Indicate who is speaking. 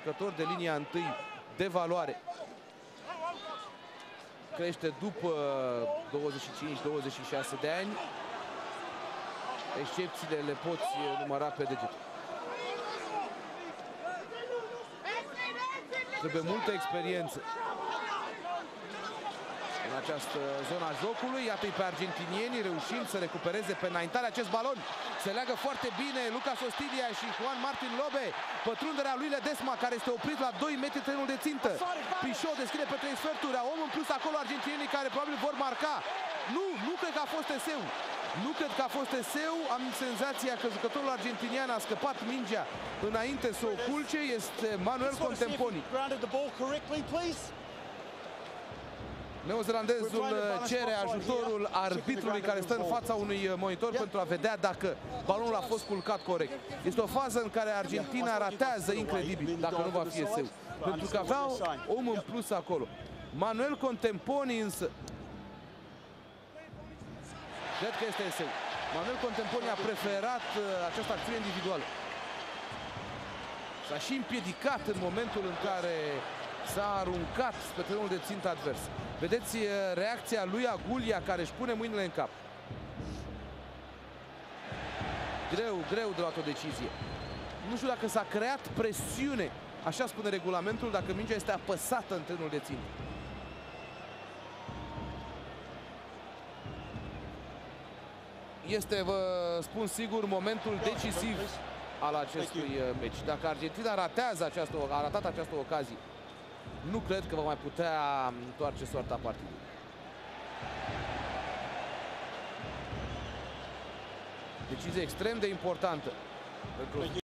Speaker 1: jucător de linia întâi de valoare. Crește după 25-26 de ani. Excepțiile le poți număra pe deget. Trebuie multă experiență în această zona jocului. Iată-i pe argentinieni reușind să recupereze pe înaintare acest balon. Se leagă foarte bine Lucas Ostilia și Juan Martin Lobe. Pătrunderea lui Ledesma, care este oprit la 2 metri terenul de țintă. Pișot deschide pe 3 sferturi. Om în plus acolo argentinienii care probabil vor marca. Nu cred că a fost eseu. Nu cred că a fost eseu. Am senzația că jucătorul argentinian a scăpat mingea înainte să o culce. Este Manuel Contemponi. Neozelandezul cere ajutorul arbitrului care stă în fața unui monitor pentru a vedea dacă balonul a fost culcat corect. Este o fază în care Argentina ratează incredibil dacă nu va fi eseu. Pentru că avea om în plus acolo. Manuel Contemponi însă cred că este eseu. Manuel Contemponi a preferat această acțiune individuală. S-a și împiedicat în momentul în care s-a aruncat pe terenul de țintă advers. Vedeți reacția lui Agulia, care își pune mâinile în cap. Greu de luat o decizie. Nu știu dacă s-a creat presiune, așa spune regulamentul, dacă mingea este apăsată în terenul de țintă. Este, vă spun sigur, momentul decisiv al acestui meci. Dacă Argentina a ratat această ocazie, nu cred că va mai putea întoarce soarta partidului. Decizie extrem de importantă pentru